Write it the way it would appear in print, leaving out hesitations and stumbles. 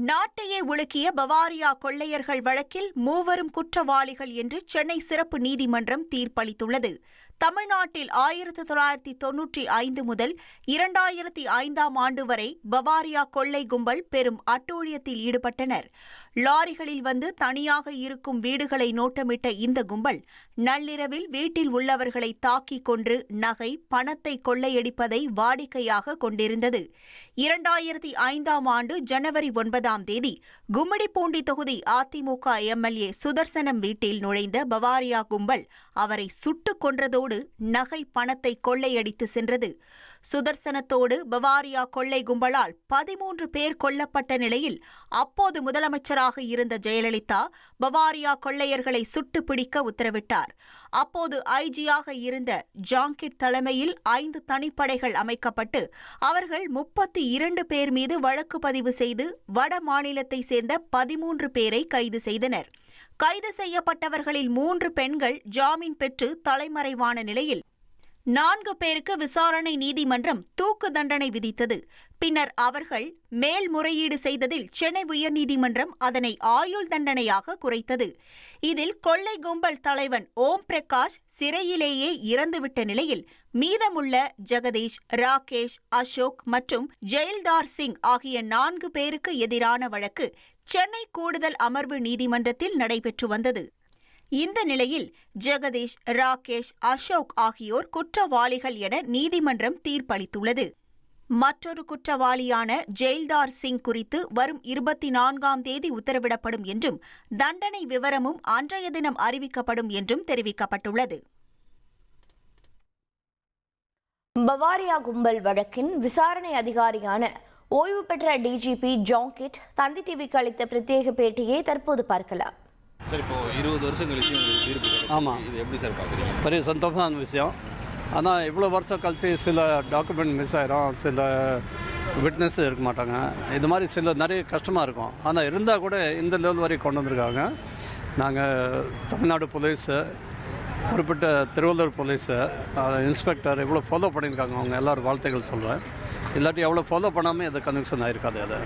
நாட்டையே உலுக்கிய பவாரியா கொள்ளையர்கள் வழக்கில் மூவரும் குற்றவாளிகள் என்று சென்னை சிறப்பு நீதிமன்றம் தீர்ப்பளித்துள்ளது. தமிழ்நாட்டில் 1995 முதல் 2005 வரை பவாரியா கொள்ளை கும்பல் பெரும் அட்டூழியத்தில் ஈடுபட்டனர். லாரிகளில் வந்து தனியாக இருக்கும் வீடுகளை நோட்டமிட்ட இந்த கும்பல் நள்ளிரவில் வீட்டில் உள்ளவர்களை தாக்கிக் கொன்று நகை, பணத்தை கொள்ளையடிப்பதை வாடிக்கையாக கொண்டிருந்தது. 2005 ஜனவரி 9 கும்மிடிப்பூண்டி தொகுதி அதிமுக எம்எல்ஏ சுதர்சனம் வீட்டில் நுழைந்த பவாரியா கும்பல் அவரை சுட்டுக் கொன்றதோடு நகை, பணத்தை கொள்ளையடித்து சென்றது. சுதர்சனத்தோடு பவாரியா கொள்ளை கும்பலால் 13 பேர் கொல்லப்பட்ட நிலையில் அப்போது முதலமைச்சராக இருந்த ஜெயலலிதா பவாரியா கொள்ளையர்களை சுட்டு பிடிக்க உத்தரவிட்டார். அப்போது ஐஜியாக இருந்த ஜாங்கிட் தலைமையில் 5 தனிப்படைகள் அமைக்கப்பட்டு அவர்கள் 32 பேர் மீது வழக்கு பதிவு செய்து வட மாநிலத்தை சேர்ந்த 13 பேரை கைது செய்தனர். கைது செய்யப்பட்டவர்களில் 3 பெண்கள் ஜாமீன் பெற்று தலைமறைவான நிலையில் 4 பேருக்கு விசாரணை நீதிமன்றம் தூக்கு தண்டனை விதித்தது. பின்னர் அவர்கள் மேல்முறையீடு செய்ததில் சென்னை உயர்நீதிமன்றம் அதனை ஆயுள் தண்டனையாக குறைத்தது. இதில் கொள்ளை கும்பல் தலைவன் ஓம் பிரகாஷ் சிறையிலேயே இறந்துவிட்ட நிலையில் மீதமுள்ள ஜெகதீஷ், ராகேஷ், அசோக் மற்றும் ஜெயில்தார் சிங் ஆகிய 4 பேருக்கு எதிரான வழக்கு சென்னை கூடுதல் அமர்வு நீதிமன்றத்தில் நடைபெற்று வந்தது. இந்த நிலையில் ஜெகதீஷ், ராகேஷ், அசோக் ஆகியோர் குற்றவாளிகள் என நீதிமன்றம் தீர்ப்பளித்துள்ளது. மற்றொரு குற்றவாளியான ஜெயில்தார் சிங் குறித்து வரும் 24 உத்தரவிடப்படும் என்றும் தண்டனை விவரமும் அன்றைய தினம் அறிவிக்கப்படும் என்றும் தெரிவிக்கப்பட்டுள்ளது. பவாரியா கும்பல் வழக்கின் விசாரணை அதிகாரியான ஓய்வு பெற்ற டிஜிபி ஜாங்கிட் தந்தி டிவிக்கு அளித்த பிரத்யேக பேட்டியை தற்போது பார்க்கலாம். சார், இப்போ 20 வருஷம் கழிச்சு உங்களுக்கு தீர்ப்பு கிடைக்கும். ஆமாம், இது எப்படி சார் பார்க்குறீங்க? பெரிய சந்தோஷமான விஷயம். ஆனால் இவ்வளோ வருஷம் கழிச்சு சில டாக்குமெண்ட் மிஸ் ஆயிரும், சில விட்னஸ் இருக்க மாட்டாங்க. இது மாதிரி நிறைய கஷ்டமாக இருக்கும். ஆனால் இருந்தால் கூட இந்த லெவல் வரைக்கும் கொண்டு வந்திருக்காங்க. நாங்கள் தமிழ்நாடு போலீஸு, குறிப்பிட்ட திருவள்ளூர் போலீஸு, இன்ஸ்பெக்டர் இவ்வளோ ஃபாலோ பண்ணியிருக்காங்க. அவங்க எல்லோரும் வாழ்த்துக்கள் சொல்கிறேன். இல்லாட்டி எவ்வளோ ஃபாலோ பண்ணாமல் இது கன்விக்ஷன் ஆகிருக்காது. அது